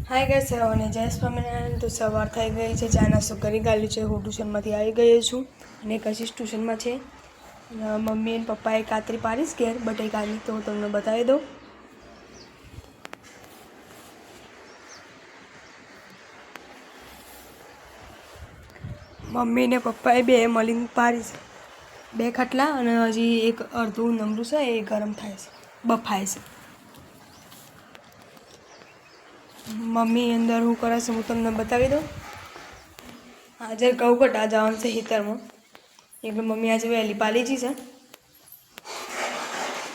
Hi guys, સવારે જય સ્વામિનારાયણ. તો સવાર થઈ ગઈ છે, ચા નાસ્તો કરી ગાલ્યું છે. હું ટ્યુશનમાંથી આવી ગઈ છું અને કશીશ ટ્યુશનમાં છે. મમ્મી અને પપ્પાએ કાતરી પાડીશ ઘેર બટેકાની, તો હું તમને બતાવી દઉં. મમ્મી ને પપ્પાએ બે મળીને પાડીશ, બે ખાટલા, અને હજી એક અડધું નમરું છે એ ગરમ થાય છે, બફાય છે. મમ્મી અંદર શું કરે છે હું તમને બતાવી દઉં. આજે ઘઉં કટા જવાનું છે ખેતરમાં, એટલે મમ્મી આજે વહેલી પાલીજી છે.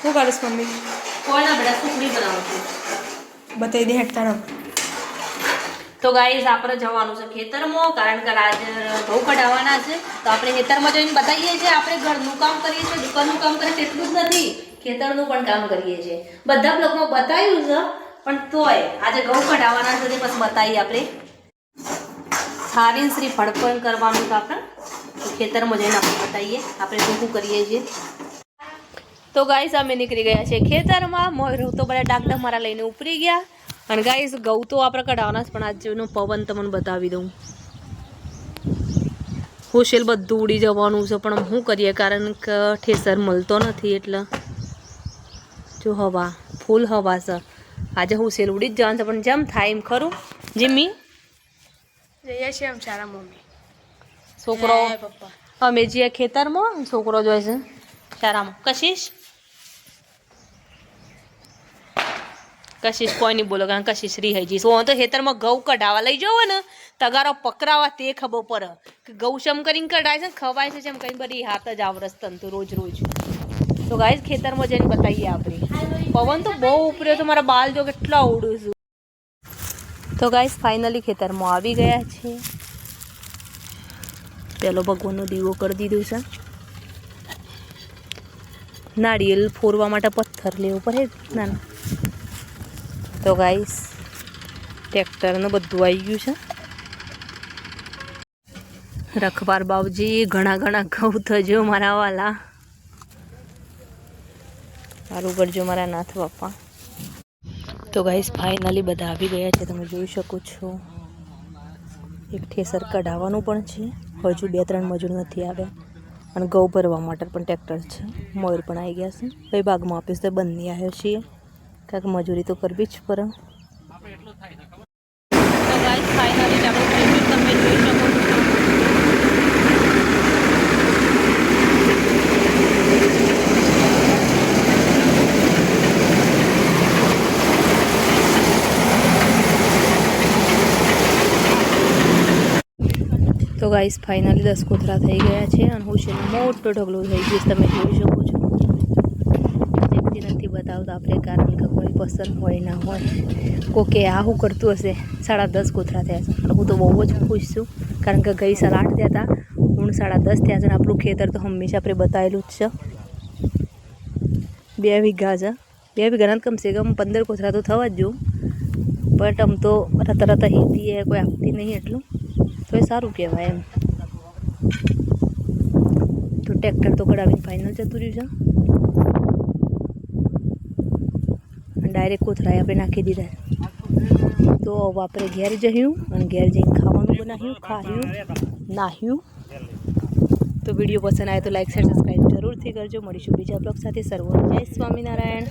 શું કરીશ મમ્મી? કોના બડા સુખડી બનાવું છું, બતાવી દે હેઠતા. તો ગાઈસ આપણે જવાનું છે ખેતરમાં, કારણ કે આજે ઘઉં કઢાવવાના છે. તો આપણે ખેતરમાં જઈને બતાવીએ છીએ. આપણે ઘરનું કામ કરીએ છીએ, દુકાનનું કામ કરીએ છીએ, એટલું જ નથી, ખેતરનું પણ કામ કરીએ છીએ. બધા બ્લોકમાં બતાવ્યું છે, પણ તોય આજે ઘઉં કઢાવવાના છે, પછી બતાવીએ આપણે. સારી શ્રી ફળપણ કરવાનું છે આપણે, તો ખેતરમાં જઈને આપણે બતાવીએ આપણે શું કરીએ છીએ. તો ગાઈસ અમે નીકળી ગયા છે ખેતરમાં. મોર તો બધા ડાકડા મારા લઈને ઉપરી ગયા. અને ગાઈસ ઘઉં તો આપણે કઢાવવાના જ, પણ આજનો પવન તમને બતાવી દઉં. હોશેલ બધું ઉડી જવાનું છે, પણ શું કરીએ, કારણ કે ઠેસર મળતો નથી. એટલે જો હવા ફૂલ હવા છે આજે, હોશેલ ઉડી જ જવાનું છે, પણ જેમ થાય એમ ખરું. જીમ્મી જઈએ છીએ આમ સારા મમ્મી છોકરો પપ્પા અમે જઈએ ખેતરમાં, છોકરો જોઈ છે શાળામાં. કશીશ કોઈ નહીં બોલો, કારણ કશીશ રીહાઈ જઈશ. હું તો ખેતરમાં ઘઉં કઢાવા લઈ જાવ ને, તગારો પકડાવા તે ખબર પડે કે ઘઉં શમ કરીને કઢાય છે, ખવાય છે જેમ કઈ બધી હાથ જ આવરસ તન તો રોજ રોજ. તો ગાઈસ ખેતરમાં જઈને બતાવીએ આપણે. પવન તો બહુ ઉપર્યો તો મારા બાલ જો કેટલા ઉડું છું. તો ગાઈસ ફાઇનલી ખેતરમાં આવી ગયા છે. પેલો ભગવાનનો દીવો કરી દીધું છે. નાળિયેર ફોરવા માટે પથ્થર લેવું પડે ના. તો ગાઈસ ટ્રેક્ટરનું બધું આવી ગયું છે. રખવાર બાવજી ઘણા ઘણા ઘઉં થજો મારા વાલા, સારું કરજો મારા નાથ બાપા. તો ગાઈસ ફાઇનલી બધા આવી ગયા છે, તમે જોઈ શકો છો. એક ઠેસર કઢાવવાનું પણ છે, હજુ 2-3 મજૂર નથી આવ્યા. અને ઘઉં ભરવા માટે પણ ટ્રેક્ટર છે. મોર પણ આવી ગયા છે. કઈ ભાગમાં આપીશ તો બંને આવ્યો છીએ, કારણ કે મજૂરી તો કરવી જ પડે. તો ગાઈસ ફાઇનલી તમે જોઈ શકો છો. તો ગાઈસ ફાઇનલી 10 કોથળા થઈ ગયા છે, અને હોશીનો મોટો ઢગલો થઈ ગયો, તમે જોઈ શકો છો. જેમથી નથી બતાવતા આપણે, કારણ કે કોઈ પસંદ હોય ના હોય. કોકે આ શું કરતું હશે. 10.5 કોથળા થયા છે, અને હું તો બહુ જ ખુશ છું, કારણ કે ગઈ સાલ 8 થયા હતા, હું 10.5 થયા છે. અને આપણું ખેતર તો હંમેશા આપણે બતાવેલું જ છે. 2 વીઘા છે, 2 વીઘાના કમસે કમ 15 કોથળા તો થવા જ જો. બટ આમ તો રત હેતી કોઈ આપતી નહીં એટલું, તો એ સારું કહેવાય એમ. તો ટ્રેક્ટર તો કઢાવીને ફાઇનલ જતું રહ્યું છે, ડાયરેક્ટ કોથળાએ આપણે નાખી દીધા. તો હવે આપણે ઘેર જયું, અને ઘેર જઈને ખાવાનું બનાવ્યું, ખાયું, નાહ્યું. તો વિડીયો પસંદ આવે તો લાઈક શેર સબસ્ક્રાઈબ જરૂરથી કરજો. મળીશું બીજા બ્લોગ સાથે. સર્વોને જય સ્વામિનારાયણ.